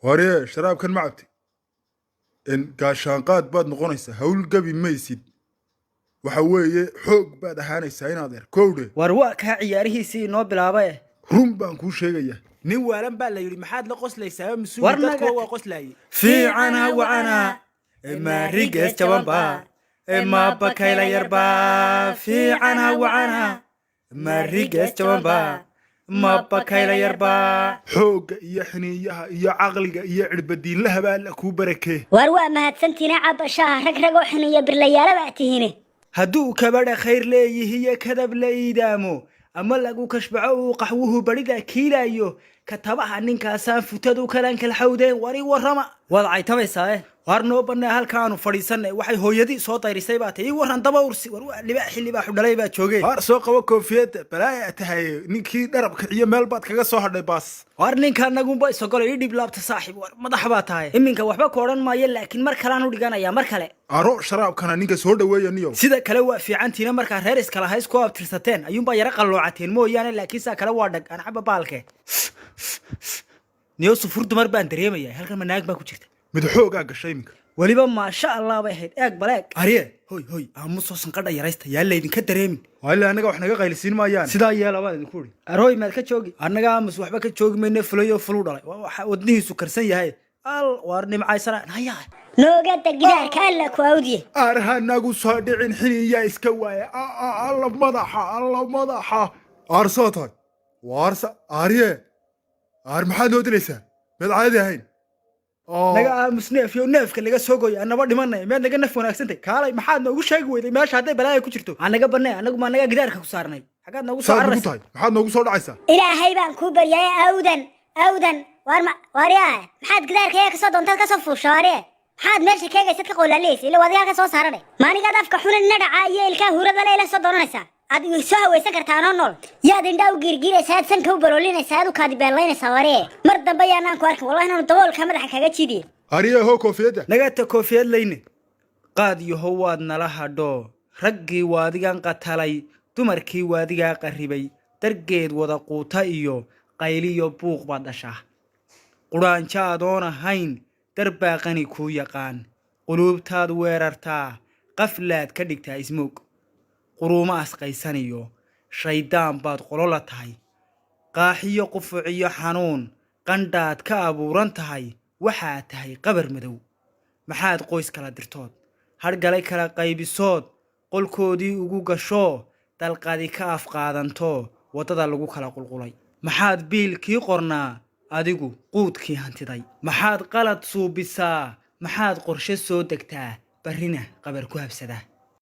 هوري شراب كان معبتي إن قاشانقات باد نقونيسا هول قبي ميسيد وحوي حوق باد هانيسا هنا دير كودي warwaaka ciyaarihiisii inoo bilaabay رون بان كو شيغيا nin waalan baa la yidhi maxaad la qoslaysaa War mas-uul naga dadkuwa tag. waa qoslaayey fiicana wacana ma rigees jabanba ma bakayla yarba fiicana wacana ma rigees jabanba ma bakayla yarba حوق إيا حنيها إيا عقلقة إيا عربدين لها بالكو بركة war waa mahadsantiina cabashaha rag rag oo xuniya birlayaala baa tihiine hadduu kabadha khayr leeyihiyo kadab la iidaamo ama lagu kashbaco uu qaxwuhu barida kiilaayo katabaha ninkaasaan futadu kalan kala xawdeen wari warrama waad caytamaysaa war noo bannaa halkaanu fadhiisanay waxay hooyadii soo dayrisay baa tahay waran daba ursi war waa libaaxu dhalay baa joogay هار سوق وكوفيت بلاي أتهاي نيكي درب كعية مال بات كغا سو هرداي باس war ninka nagunba isagoo ii dhib laabta saaxiib war madax baa tahay iminka waxba ku oran maayo laakiin mar kale aan u dhiganayaa mar kale أرو شراب كان نيكا سو دhoweeya niyo sida kale waa fiicantiina markaa reer iskala hays ku abtirsateen ayuunbaa yara qalloocateen mooyaane laakiin saa kale waa dhag aan xaba baalke niyo sufur dumar baan dareemayaa halkan manaag baa ku jirta mid xoogaa gashay iminka waliba maasha allah bay ahayd eeg baleeg ariye hoy hoy aamusoo sanqadha yaraysta yaa laydinka dareemin wala anaga wax naga qaylisiin maayaan sidaa yeela baan idinku uri arooy maad ka joogi annaga aamus waxba ka joogi mayne fulayo fulu dhalay waxa wadnihiisu karsan yahay al waar nimcaysana hayaa nooga gidaarka alla ku awdiye arha nagu soo dhicin xiniya iska waaya alla madaxa arsootay waarsa ariye maxaad noo dilaysaa mid caadi ahayn naga aamus neef iyo neefka laga soo gooyo annaba dhimanay meed naga naf wanaagsantay kaalay maxaad noogu sheegi weyday meesha hadday balaaya ku jirto anaga bannay anagu ma naga gidaarka ku saarnay xagaad noogu soo saad ugu cararaysa tahay maxaad noogu soo dhacaysaa ilaahay baan kuu baryay awdan waryaa maxaad gidaarka ka soo doontaad ka soo fuusha waree maxaad meesha keegaysad ka qoolaaleysa ila wadayaa ka soo saaranay maanigaad afka xunina dhaca iyo ilkaa hurada leela soo doonanaysaa aad soo hawaysan kartaa anoo nool yaad indhaa u giirgiiraysaa aad sanka u baroolinaysaa aad u kaadi beellaynaysaa waree mar dambe yaanaan ku arkin wallahi inaanu daboolka madaxa kaga jiidiye ariye hoo koofiyadda naga ta koofiyad layne qaad yahow waad nala hadho raggii waadigan qatalay dumarkii waadigaa qarribay dargeed wada quuta iyo qayliyo buuq baad dhashaa quraanjo adoon ahayn darbaaqani kuu yaqaan quluubtaad weerartaa qaflaad ka dhigtaa ismoog quruuma asqaysaniyo shaydaan baad qolola tahay qaaxiyo qufuciyo xanuun qandhaad ka abuuran tahay waxaad tahay qabar madow maxaad qoys kala dirtood hadhgalay kala qaybisood qolkoodii ugu gashoo dalqadi ka afqaadanto waddada lagu kala qulqulay maxaad biilkii qornaa adigu quudkii hantiday maxaad qalad suubisaa maxaad qorshe soo degtaa barrina qabar ku habsadaa